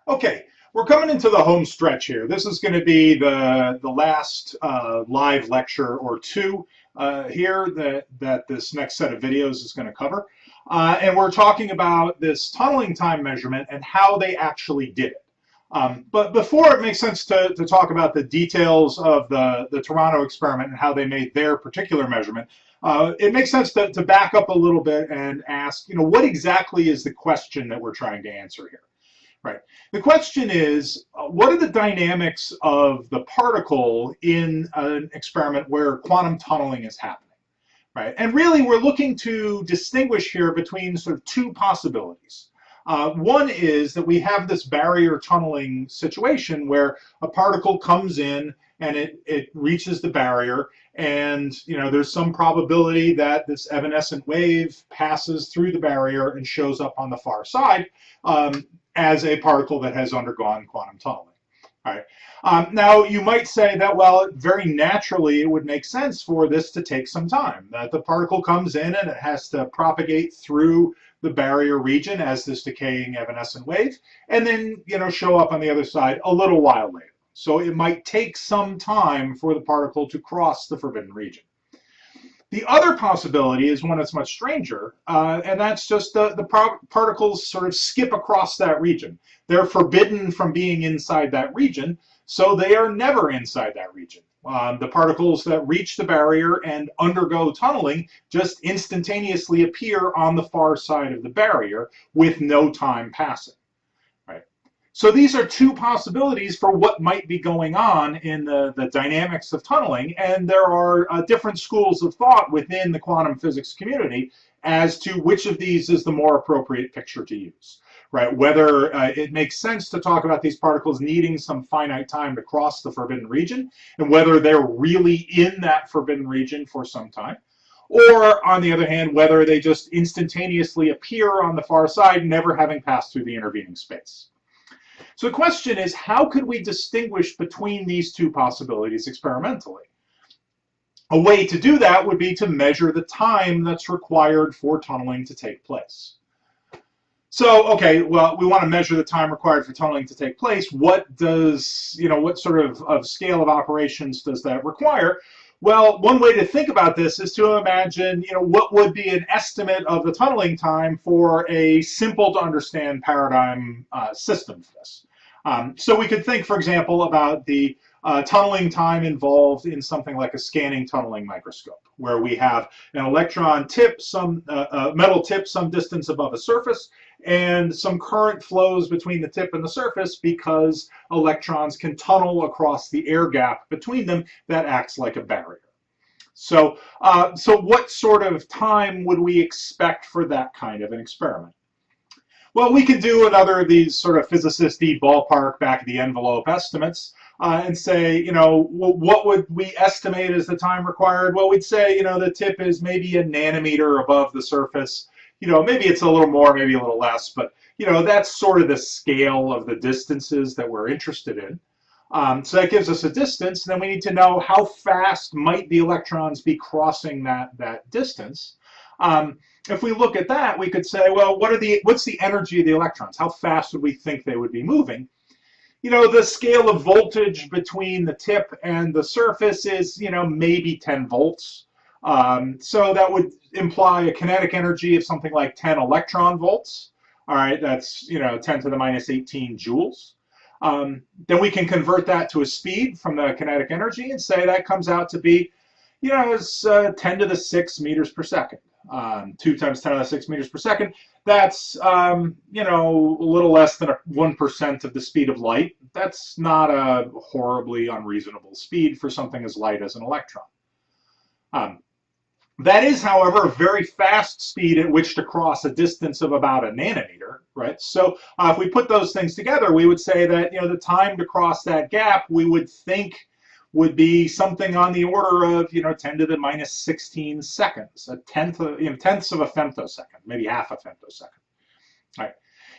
Okay, we're coming into the home stretch here. This is going to be the last live lecture or two here that this next set of videos is going to cover. And we're talking about this tunneling time measurement and how they actually did it. But before it makes sense to talk about the details of the Toronto experiment and how they made their particular measurement, it makes sense to back up a little bit and ask, what exactly is the question that we're trying to answer here? Right. The question is, what are the dynamics of the particle in an experiment where quantum tunneling is happening? Right. And really, we're looking to distinguish here between sort of two possibilities. One is that we have this barrier tunneling situation where a particle comes in and it reaches the barrier, and there's some probability that this evanescent wave passes through the barrier and shows up on the far side as a particle that has undergone quantum tunneling. All right. Now, you might say that, well, very naturally, it would make sense for this to take some time, that the particle comes in and it has to propagate through the barrier region as this decaying evanescent wave, and then, show up on the other side a little while later. So it might take some time for the particle to cross the forbidden region. The other possibility is one that's much stranger, and that's just the particles sort of skip across that region. They're forbidden from being inside that region, so they are never inside that region. The particles that reach the barrier and undergo tunneling just instantaneously appear on the far side of the barrier with no time passing. Right? So these are two possibilities for what might be going on in the dynamics of tunneling, and there are different schools of thought within the quantum physics community as to which of these is the more appropriate picture to use. Right? Whether it makes sense to talk about these particles needing some finite time to cross the forbidden region, and whether they're really in that forbidden region for some time, or on the other hand, whether they just instantaneously appear on the far side, never having passed through the intervening space. So the question is, how could we distinguish between these two possibilities experimentally? A way to do that would be to measure the time that's required for tunneling to take place. So, okay, well, we want to measure the time required for tunneling to take place. What does, what sort of scale of operations does that require? Well, one way to think about this is to imagine, what would be an estimate of the tunneling time for a simple to understand paradigm system for this. So we could think, for example, about the tunneling time involved in something like a scanning tunneling microscope, where we have an electron tip, metal tip some distance above a surface, and some current flows between the tip and the surface because electrons can tunnel across the air gap between them that acts like a barrier. So, so what sort of time would we expect for that kind of an experiment? Well, we can do another of these sort of physicist-y ballpark back-of-the-envelope estimates and say, what would we estimate as the time required? Well, we'd say, the tip is maybe a nanometer above the surface. Maybe it's a little more, maybe a little less, but, that's sort of the scale of the distances that we're interested in. So that gives us a distance, and then we need to know how fast might the electrons be crossing that distance. If we look at that, we could say, well, what's the energy of the electrons? How fast would we think they would be moving? The scale of voltage between the tip and the surface is, maybe 10 volts. So that would imply a kinetic energy of something like 10 electron volts. All right, that's, 10 to the minus 18 joules. Then we can convert that to a speed from the kinetic energy and say that comes out to be, it's 10 to the 6 meters per second. 2 times 10 to the 6 meters per second. That's, a little less than 1% of the speed of light. That's not a horribly unreasonable speed for something as light as an electron. That is, however, a very fast speed at which to cross a distance of about a nanometer, right? So if we put those things together, we would say that, the time to cross that gap, we would think would be something on the order of, 10 to the minus 16 seconds, tenths of a femtosecond, maybe half a femtosecond. All right.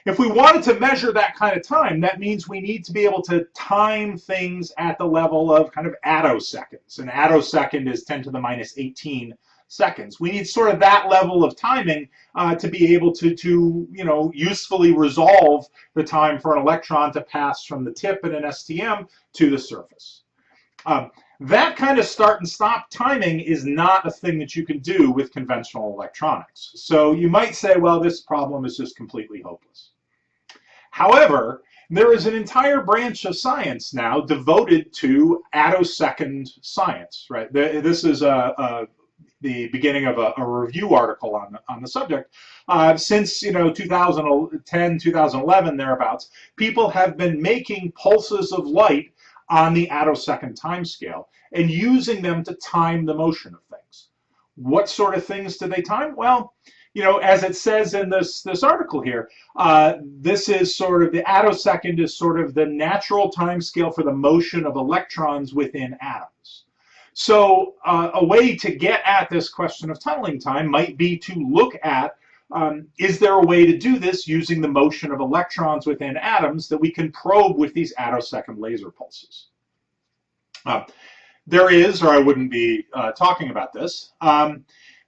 If we wanted to measure that kind of time, that means we need to be able to time things at the level of kind of attoseconds. An attosecond is 10 to the minus 18 seconds. We need sort of that level of timing to be able to usefully resolve the time for an electron to pass from the tip in an STM to the surface. That kind of start and stop timing is not a thing that you can do with conventional electronics. So you might say, well, this problem is just completely hopeless. However, there is an entire branch of science now devoted to attosecond science, right? This is the beginning of a review article on the subject. Since 2010, 2011, thereabouts, people have been making pulses of light on the attosecond timescale and using them to time the motion of things. What sort of things do they time? Well, as it says in this article here, this is sort of, the attosecond is sort of the natural timescale for the motion of electrons within atoms. So a way to get at this question of tunneling time might be to look at, is there a way to do this using the motion of electrons within atoms that we can probe with these attosecond laser pulses? There is, or I wouldn't be talking about this.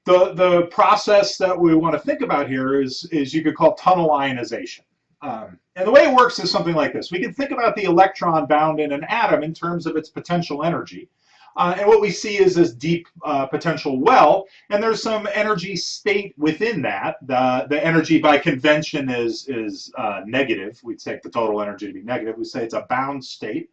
The process that we want to think about here is you could call tunnel ionization. And the way it works is something like this. We can think about the electron bound in an atom in terms of its potential energy. And what we see is this deep potential well, and there's some energy state within that. The energy by convention is negative. We'd take the total energy to be negative. We say it's a bound state.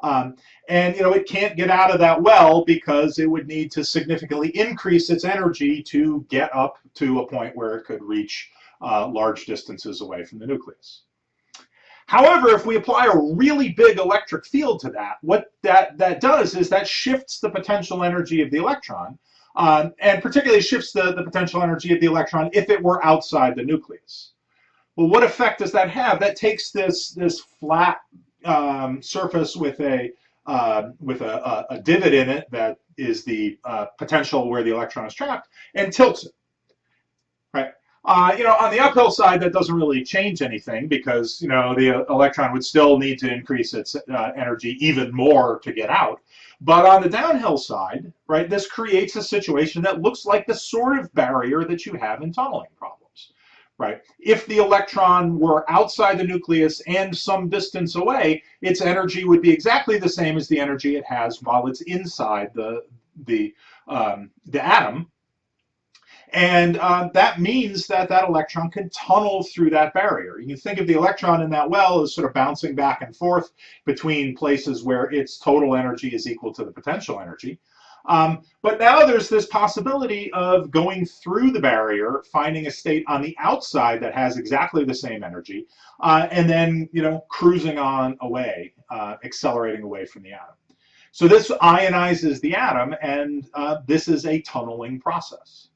And it can't get out of that well because it would need to significantly increase its energy to get up to a point where it could reach large distances away from the nucleus. However, if we apply a really big electric field to that, what that does is that shifts the potential energy of the electron, and particularly shifts the potential energy of the electron if it were outside the nucleus. Well, what effect does that have? That takes this flat surface with a divot in it that is the potential where the electron is trapped, and tilts it. Right. On the uphill side, that doesn't really change anything because the electron would still need to increase its energy even more to get out. But on the downhill side, right, this creates a situation that looks like the sort of barrier that you have in tunneling problems. Right. If the electron were outside the nucleus and some distance away, its energy would be exactly the same as the energy it has while it's inside the atom. And that means that electron can tunnel through that barrier. You can think of the electron in that well as sort of bouncing back and forth between places where its total energy is equal to the potential energy. But now there's this possibility of going through the barrier, finding a state on the outside that has exactly the same energy, and then cruising on away, accelerating away from the atom. So this ionizes the atom, and this is a tunneling process.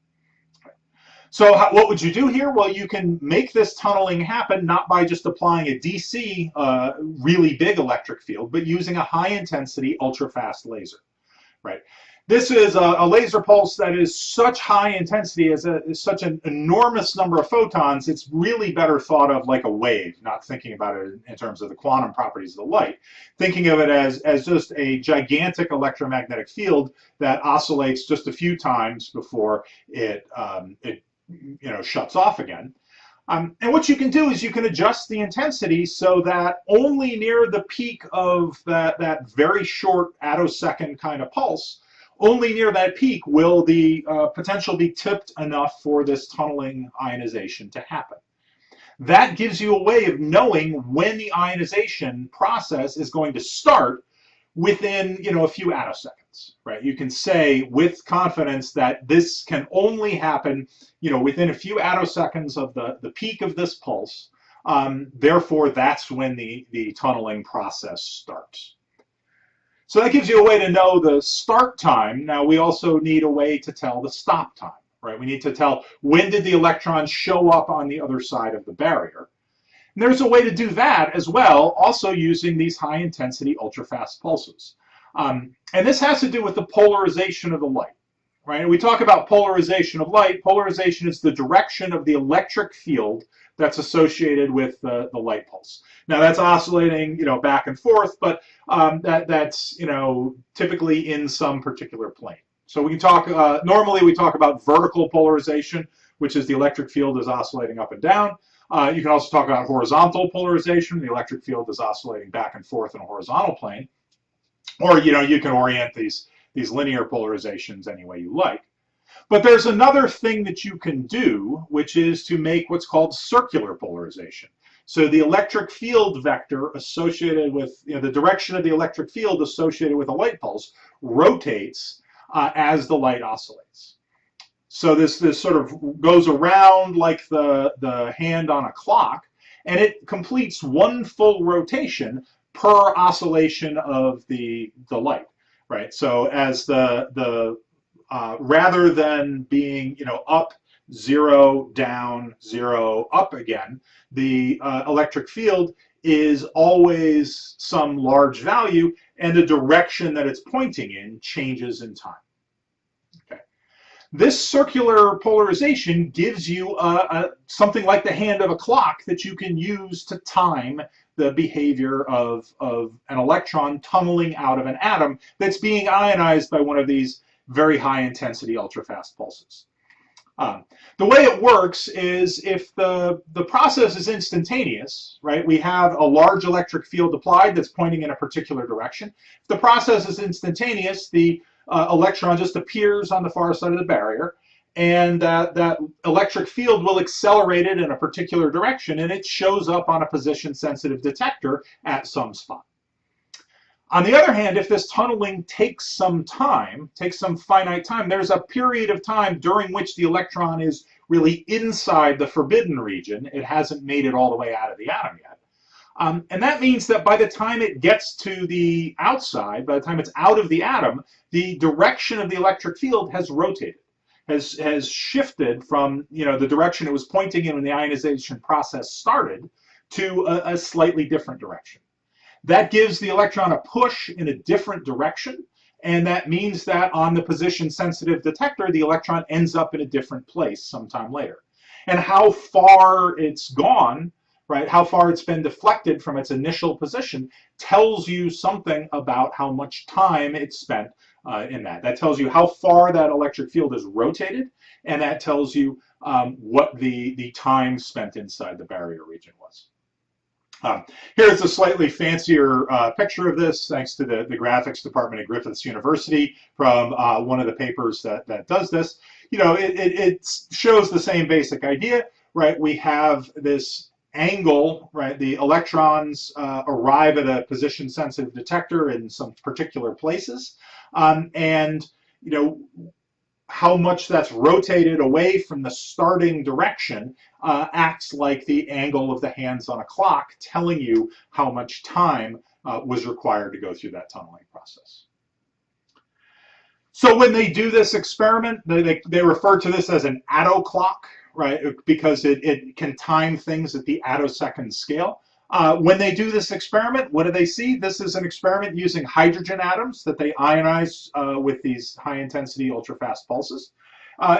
So what would you do here? Well, you can make this tunneling happen not by just applying a DC, really big electric field, but using a high-intensity, ultra-fast laser. Right. This is a laser pulse that is such high intensity, is such an enormous number of photons, it's really better thought of like a wave, not thinking about it in terms of the quantum properties of the light. Thinking of it as just a gigantic electromagnetic field that oscillates just a few times before it shuts off again. And what you can do is you can adjust the intensity so that only near the peak of that very short attosecond kind of pulse, only near that peak will the potential be tipped enough for this tunneling ionization to happen. That gives you a way of knowing when the ionization process is going to start within a few attoseconds, right? You can say with confidence that this can only happen within a few attoseconds of the peak of this pulse. Therefore, that's when the tunneling process starts. So that gives you a way to know the start time. Now we also need a way to tell the stop time, right? We need to tell when did the electron show up on the other side of the barrier. And there's a way to do that as well, also using these high-intensity, ultra-fast pulses. And this has to do with the polarization of the light, right? And we talk about polarization of light. Polarization is the direction of the electric field that's associated with the light pulse. Now that's oscillating, back and forth, but that's typically in some particular plane. So we can talk, normally we talk about vertical polarization, which is the electric field is oscillating up and down. You can also talk about horizontal polarization. The electric field is oscillating back and forth in a horizontal plane. Or, you can orient these linear polarizations any way you like. But there's another thing that you can do, which is to make what's called circular polarization. So the electric field vector associated with, the direction of the electric field associated with a light pulse rotates as the light oscillates. So this sort of goes around like the hand on a clock, and it completes one full rotation per oscillation of the light, right? So as rather than being, up, 0, down, 0, up again, the electric field is always some large value, and the direction that it's pointing in changes in time. Okay. This circular polarization gives you something like the hand of a clock that you can use to time the behavior of an electron tunneling out of an atom that's being ionized by one of these very high intensity ultrafast pulses. The way it works is if the process is instantaneous, right? We have a large electric field applied that's pointing in a particular direction. If the process is instantaneous, the electron just appears on the far side of the barrier, and that electric field will accelerate it in a particular direction, and it shows up on a position-sensitive detector at some spot. On the other hand, if this tunneling takes some time, takes some finite time, there's a period of time during which the electron is really inside the forbidden region. It hasn't made it all the way out of the atom yet. And that means that by the time it gets to the outside, by the time it's out of the atom, the direction of the electric field has rotated, has shifted from the direction it was pointing in when the ionization process started to a slightly different direction. That gives the electron a push in a different direction, and that means that on the position-sensitive detector, the electron ends up in a different place sometime later. And how far it's gone, right, how far it's been deflected from its initial position, tells you something about how much time it's spent in that. That tells you how far that electric field is rotated, and that tells you what the time spent inside the barrier region was. Here's a slightly fancier picture of this, thanks to the graphics department at Griffith University from one of the papers that does this. It shows the same basic idea, right? We have this angle, right? The electrons arrive at a position-sensitive detector in some particular places, and how much that's rotated away from the starting direction acts like the angle of the hands on a clock, telling you how much time was required to go through that tunneling process. So when they do this experiment, they refer to this as an attoclock, right? Because it can time things at the attosecond scale. When they do this experiment, what do they see? This is an experiment using hydrogen atoms that they ionize with these high-intensity ultrafast pulses.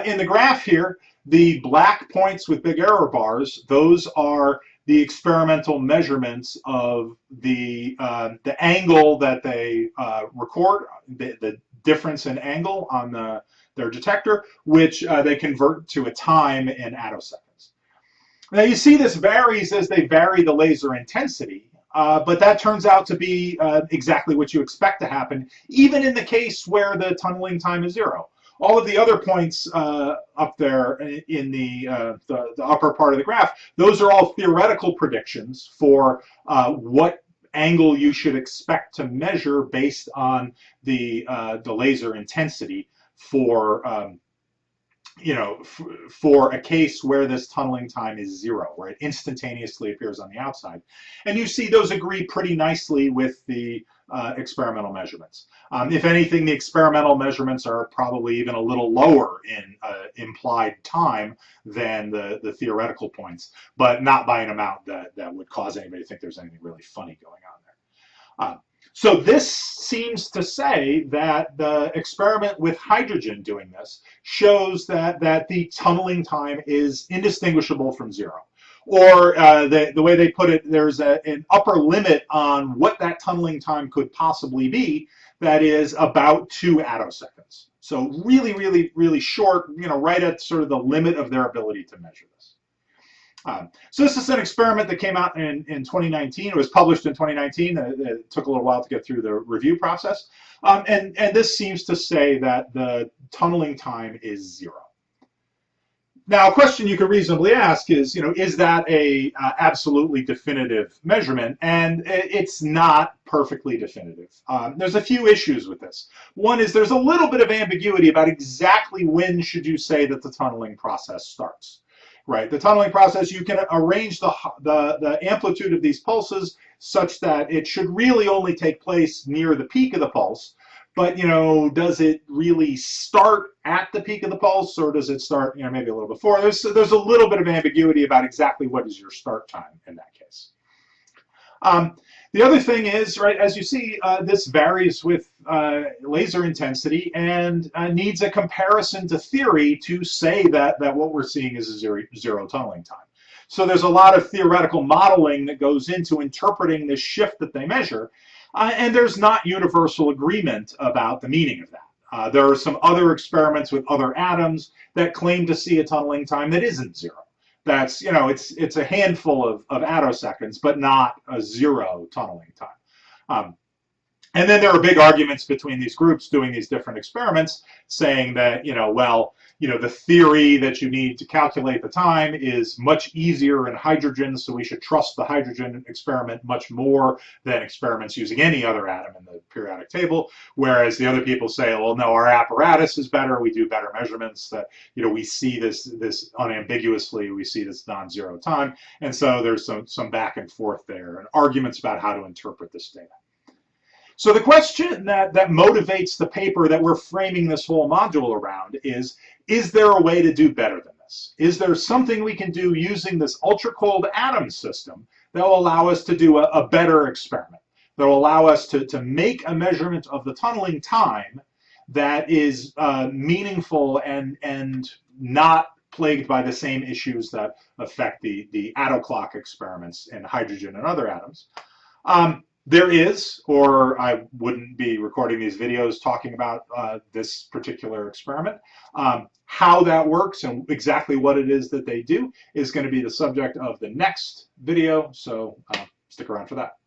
In the graph here, the black points with big error bars, those are the experimental measurements of the angle that they record, the difference in angle on their detector, which they convert to a time in attoseconds. Now you see this varies as they vary the laser intensity, but that turns out to be exactly what you expect to happen, even in the case where the tunneling time is 0. All of the other points up there in the upper part of the graph, those are all theoretical predictions for what angle you should expect to measure based on the laser intensity for for a case where this tunneling time is 0, where it instantaneously appears on the outside. And you see those agree pretty nicely with the experimental measurements. If anything, the experimental measurements are probably even a little lower in implied time than the theoretical points, but not by an amount that would cause anybody to think there's anything really funny going on there. So this seems to say that the experiment with hydrogen doing this shows that the tunneling time is indistinguishable from 0. Or the way they put it, there's an upper limit on what that tunneling time could possibly be, that is about 2 attoseconds. So really, really, really short, right at sort of the limit of their ability to measure this. So this is an experiment that came out in 2019. It was published in 2019. It took a little while to get through the review process. And this seems to say that the tunneling time is 0. Now, a question you could reasonably ask is, is that a absolutely definitive measurement? And it's not perfectly definitive. There's a few issues with this. One is there's a little bit of ambiguity about exactly when should you say that the tunneling process starts. Right, the tunneling process, you can arrange the amplitude of these pulses such that it should really only take place near the peak of the pulse. But does it really start at the peak of the pulse, or does it start maybe a little before? There's a little bit of ambiguity about exactly what is your start time in that case. The other thing is, right, as you see, this varies with laser intensity and needs a comparison to theory to say that what we're seeing is a zero tunneling time. So there's a lot of theoretical modeling that goes into interpreting this shift that they measure, and there's not universal agreement about the meaning of that. There are some other experiments with other atoms that claim to see a tunneling time that isn't 0. That's, it's a handful of attoseconds, but not a 0 tunneling time. And then there are big arguments between these groups doing these different experiments saying that, well, the theory that you need to calculate the time is much easier in hydrogen, so we should trust the hydrogen experiment much more than experiments using any other atom in the periodic table. Whereas the other people say, well, no, our apparatus is better, we do better measurements, that, we see this unambiguously, we see this non-zero time. And so there's some back and forth there and arguments about how to interpret this data. So the question that motivates the paper that we're framing this whole module around is there a way to do better than this? Is there something we can do using this ultra-cold atom system that will allow us to do a better experiment, that will allow us to make a measurement of the tunneling time that is meaningful and not plagued by the same issues that affect the attoclock experiments in hydrogen and other atoms? There is, or I wouldn't be recording these videos talking about this particular experiment. How that works and exactly what it is that they do is going to be the subject of the next video, so stick around for that.